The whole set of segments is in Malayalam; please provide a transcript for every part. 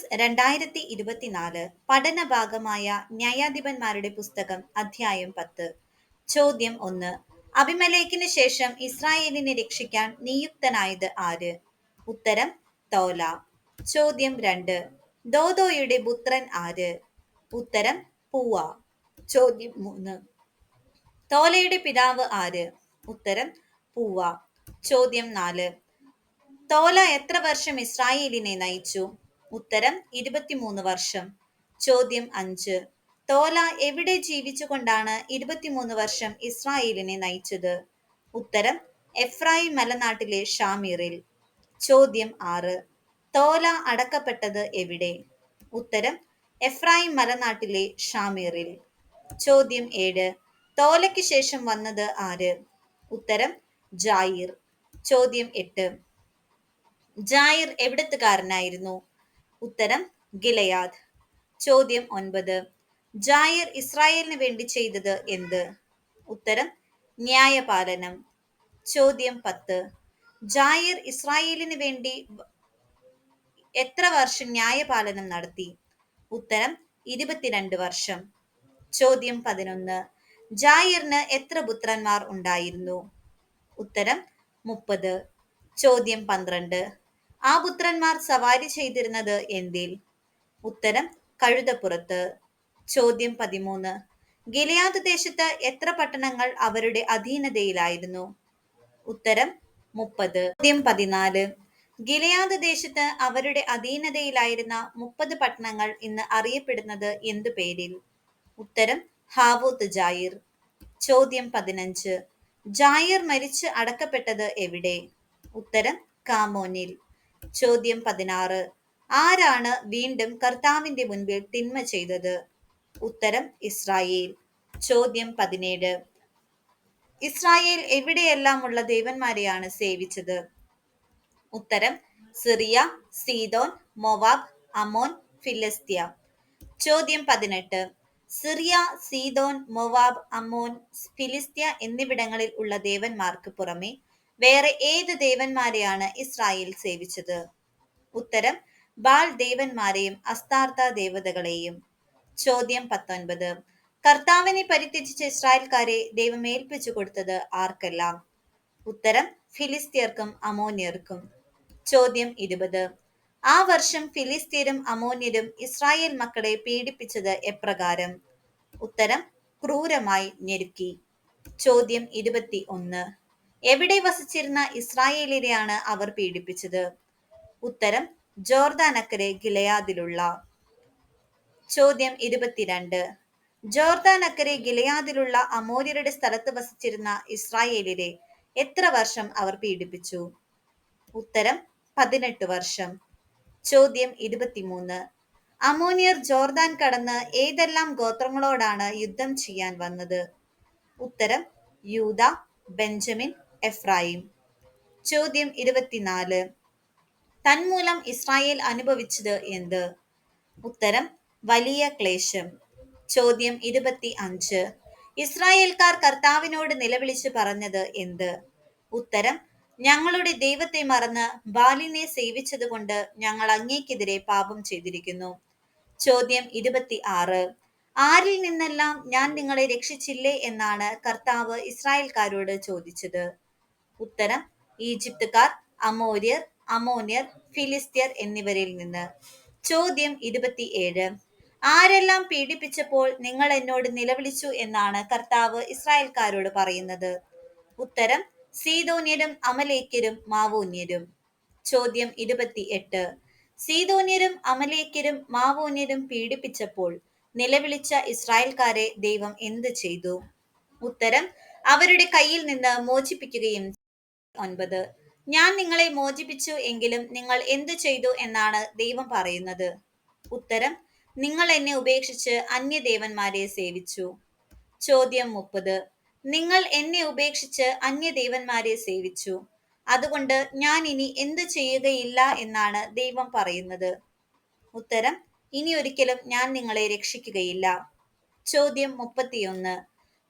സെൻസസ് 2024 പഠന ഭാഗമായ ന്യായാധിപന്മാരുടെ പുസ്തകം അധ്യായം 10. ചോദ്യം 1. അബിമേലെക്കിന് ശേഷം ഇസ്രായേലിനെ രക്ഷിക്കാൻ നിയുക്തനായത് ആര്? ഉത്തരം തോല. ചോദ്യം 2. ദോദോയുടെ പുത്രൻ ആര്? ഉത്തരം പൂവ. ചോദ്യം 3. തോലയുടെ പിതാവ് ആര്? ഉത്തരം പൂവ. ചോദ്യം 4. തോല എത്ര വർഷം ഇസ്രായേലിനെ നയിച്ചു? ഉത്തരം 23 വർഷം. ചോദ്യം 5. തോല എവിടെ ജീവിച്ചുകൊണ്ടാണ് 23 വർഷം ഇസ്രായേലിനെ നയിച്ചത്? ഉത്തരം എഫ്രായിം മലനാട്ടിലെ ഷാമീറിൽ. ചോദ്യം 6. തോല അടക്കപ്പെട്ടത് എവിടെ? ഉത്തരം എഫ്രായിം മലനാട്ടിലെ ഷാമീറിൽ. ചോദ്യം 7. തോലയ്ക്ക് ശേഷം വന്നത് ആര്? ഉത്തരം ജായിർ. ചോദ്യം 8. ജായിർ എവിടത്തുകാരനായിരുന്നു? ഉത്തരം ഗിലെയാദ്. ചോദ്യം 9. ജായിർ ഇസ്രായേലിന് വേണ്ടി ചെയ്തത് എന്ത്? ഉത്തരം ന്യായപാലനം. ചോദ്യം 10. ജായിർ ഇസ്രായേലിന് വേണ്ടി എത്ര വർഷം ന്യായപാലനം നടത്തി? ഉത്തരം 22 വർഷം. ചോദ്യം 11. ജായിറിന് എത്ര പുത്രന്മാർ ഉണ്ടായിരുന്നു? ഉത്തരം 30. ചോദ്യം 12. ആ പുത്രന്മാർ സവാരി ചെയ്തിരുന്നത് എന്തിൽ? ഉത്തരം കഴുതപ്പുറത്ത്. ചോദ്യം 13. ഗിലെയാദ് ദേശത്ത് എത്ര പട്ടണങ്ങൾ അവരുടെ അധീനതയിലായിരുന്നു? ഉത്തരം 30. ചോദ്യം 14. ഗിലെയാദ് ദേശത്ത് അവരുടെ അധീനതയിലായിരുന്ന 30 പട്ടണങ്ങൾ ഇന്ന് അറിയപ്പെടുന്നത് എന്തു പേരിൽ? ഉത്തരം ഹാവോത്ത് ജായിർ. ചോദ്യം 15. ജായിർ മരിച്ച് അടക്കപ്പെട്ടത് എവിടെ? ഉത്തരം കാമോനിൽ. ചോദ്യം 16. ആരാണ് വീണ്ടും കർത്താവിന്റെ മുൻപിൽ തിന്മ ചെയ്തത്? ഉത്തരം ഇസ്രായേൽ. ചോദ്യം 17. ഇസ്രായേൽ എവിടെയെല്ലാമുള്ള ദേവന്മാരെയാണ് സേവിച്ചത്? ഉത്തരം സിറിയ, സീദോൻ, മോവാബ്, അമോൻ, ഫിലിസ്ത്യ. ചോദ്യം 18. സിറിയ, സീദോൻ, മോവാബ്, അമ്മോൻ, ഫിലിസ്ത്യ എന്നിവിടങ്ങളിൽ ഉള്ള ദേവന്മാർക്ക് പുറമെ വേറെ ഏത് ദേവന്മാരെയാണ് ഇസ്രായേൽ സേവിച്ചത്? ഉത്തരം ബാൽ ദേവന്മാരെയും അസ്താർത്ത ദേവതകളെയും. ചോദ്യം 19. കർത്താവിനെ പരിത്യജിച്ച ഇസ്രായേൽക്കാരെ ദൈവം ഏൽപ്പിച്ചു കൊടുത്തത് ആർക്കെല്ലാം? ഉത്തരം ഫിലിസ്ത്യർക്കും അമോന്യർക്കും. ചോദ്യം 20. ആ വർഷം ഫിലിസ്ത്യരും അമോന്യരും ഇസ്രായേൽ മക്കളെ പീഡിപ്പിച്ചത് എപ്രകാരം? ഉത്തരം ക്രൂരമായി ഞെരുക്കി. ചോദ്യം 21. എവിടെ വസിച്ചിരുന്ന ഇസ്രായേലിനെയാണ് അവർ പീഡിപ്പിച്ചത്? ഉത്തരം ജോർദാനക്കരെ ഗിലെയാദിലുള്ള. ചോദ്യം 22. ജോർദാനക്കരെ ഗിലെയാദിലുള്ള അമോര്യരുടെ സ്ഥലത്ത് വസിച്ചിരുന്ന ഇസ്രായേലിനെ എത്ര വർഷം അവർ പീഡിപ്പിച്ചു? ഉത്തരം 18 വർഷം. ചോദ്യം 23. അമോനിയർ ജോർദാൻ കടന്ന് ഏതെല്ലാം ഗോത്രങ്ങളോടാണ് യുദ്ധം ചെയ്യാൻ വന്നത്? ഉത്തരം യൂദ, ബെഞ്ചമിൻ, എഫ്രായിം. ചോദ്യം 24. തന്മൂലം ഇസ്രായേൽ അനുഭവിച്ചത് എന്ത്? ഉത്തരം വലിയ ക്ലേശം. ചോദ്യം 25. ഇസ്രായേൽക്കാർ കർത്താവിനോട് നിലവിളിച്ച് പറഞ്ഞത് എന്ത്? ഉത്തരം ഞങ്ങളുടെ ദൈവത്തെ മറന്ന് ബാലിനെ സേവിച്ചതുകൊണ്ട് ഞങ്ങൾ അങ്ങേക്കെതിരെ പാപം ചെയ്തിരിക്കുന്നു. ചോദ്യം 26. ആരിൽ നിന്നെല്ലാം ഞാൻ നിങ്ങളെ രക്ഷിച്ചില്ലേ എന്നാണ് കർത്താവ് ഇസ്രായേൽക്കാരോട് ചോദിച്ചത്? ഉത്തരം ഈജിപ്തുകാർ, അമോര്യർ, അമോന്യർ, ഫിലിസ്ത്യർ എന്നിവരിൽ നിന്ന്. ചോദ്യം 27. ആരെല്ലാം പീഡിപ്പിച്ചപ്പോൾ നിങ്ങൾ എന്നോട് നിലവിളിച്ചു എന്നാണ് കർത്താവ് ഇസ്രായേൽക്കാരോട് പറയുന്നത്? ഉത്തരം സീദോന്യരും അമലേക്യരും മാവോന്യരും. ചോദ്യം 28. സീദോന്യരും അമലേക്യരും മാവോന്യരും പീഡിപ്പിച്ചപ്പോൾ നിലവിളിച്ച ഇസ്രായേൽക്കാരെ ദൈവം എന്ത് ചെയ്തു? ഉത്തരം അവരുടെ കയ്യിൽ നിന്ന് മോചിപ്പിക്കുകയും. 9. ഞാൻ നിങ്ങളെ മോചിപ്പിച്ചു എങ്കിലും നിങ്ങൾ എന്തു ചെയ്തു എന്നാണ് ദൈവം പറയുന്നത്? ഉത്തരം നിങ്ങൾ എന്നെ ഉപേക്ഷിച്ച് അന്യദേവന്മാരെ സേവിച്ചു. ചോദ്യം 30. നിങ്ങൾ എന്നെ ഉപേക്ഷിച്ച് അന്യദേവന്മാരെ സേവിച്ചു, അതുകൊണ്ട് ഞാൻ ഇനി എന്തു ചെയ്യുകയില്ല എന്നാണ് ദൈവം പറയുന്നത്? ഉത്തരം ഇനി ഒരിക്കലും ഞാൻ നിങ്ങളെ രക്ഷിക്കുകയില്ല. ചോദ്യം 31.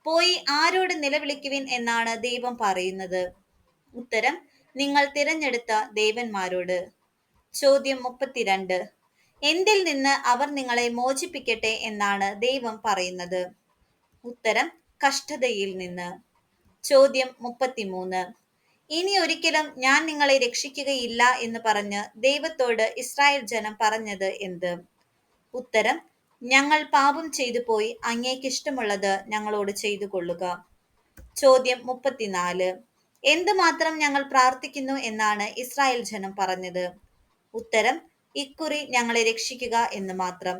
പോയി ആരോട് നിലവിളിക്കുവിൻ എന്നാണ് ദൈവം പറയുന്നത്? ഉത്തരം നിങ്ങൾ തിരഞ്ഞെടുത്ത ദേവന്മാരോട്. ചോദ്യം 32. എന്തിൽ നിന്ന് അവർ നിങ്ങളെ മോചിപ്പിക്കട്ടെ എന്നാണ് ദൈവം പറയുന്നത്? ഉത്തരം: കഷ്ടതയിൽ നിന്ന്. ചോദ്യം 33. ഇനി ഒരിക്കലും ഞാൻ നിങ്ങളെ രക്ഷിക്കുകയില്ല എന്ന് പറഞ്ഞ് ദൈവത്തോട് ഇസ്രായേൽ ജനം പറഞ്ഞത് എന്ത്? ഉത്തരം: ഞങ്ങൾ പാപം ചെയ്തു പോയി, അങ്ങേക്ക് ഇഷ്ടമുള്ളത് ഞങ്ങളോട് ചെയ്തു കൊള്ളുക. ചോദ്യം 34. എന്തുമാത്രം ഞങ്ങൾ പ്രാർത്ഥിക്കുന്നു എന്നാണ് ഇസ്രായേൽ ജനം പറഞ്ഞത്? ഉത്തരം: ഇക്കുറി ഞങ്ങളെ രക്ഷിക്കുക എന്ന് മാത്രം.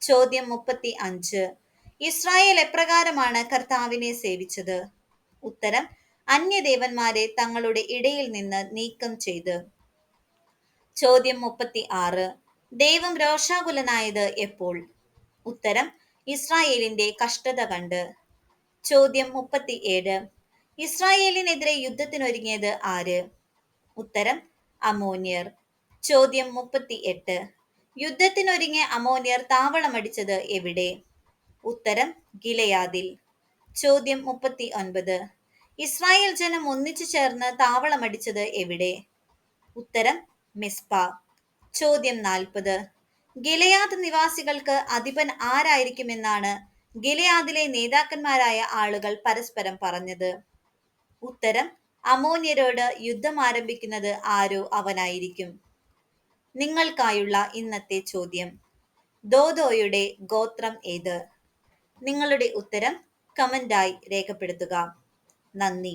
ചോദ്യം 35. ഇസ്രായേൽ എപ്രകാരമാണ് കർത്താവിനെ സേവിച്ചത്? ഉത്തരം: അന്യദേവന്മാരെ തങ്ങളുടെ ഇടയിൽ നിന്ന് നീക്കം ചെയ്ത്. ചോദ്യം 36. ദൈവം രോഷാകുലനായത് എപ്പോൾ? ഉത്തരം: ഇസ്രായേലിന്റെ കഷ്ടത കണ്ട്. ചോദ്യം 37. ഇസ്രായേലിനെതിരെ യുദ്ധത്തിനൊരുങ്ങിയത് ആര്? ഉത്തരം: അമോന്യർ. ചോദ്യം 38. യുദ്ധത്തിനൊരുങ്ങിയ അമോന്യർ താവളമടിച്ചത് എവിടെ? ഉത്തരം: ഗിലെയാദിൽ. ചോദ്യം 39. ഇസ്രായേൽ ജനം ഒന്നിച്ചു ചേർന്ന് താവളമടിച്ചത് എവിടെ? ഉത്തരം: മിസ്പ. ചോദ്യം 40. ഗിലെയാദ് നിവാസികൾക്ക് അധിപൻ ആരായിരിക്കുമെന്നാണ് ഗിലെയാദിലെ നേതാക്കന്മാരായ ആളുകൾ പരസ്പരം പറഞ്ഞത്? ഉത്തരം: അമോന്യരോട് യുദ്ധം ആരംഭിക്കുന്നത് ആരോ അവനായിരിക്കും. നിങ്ങൾക്കായുള്ള ഇന്നത്തെ ചോദ്യം: ദോദോയുടെ ഗോത്രം ഏത്? നിങ്ങളുടെ ഉത്തരം കമന്റായി രേഖപ്പെടുത്തുക. നന്ദി.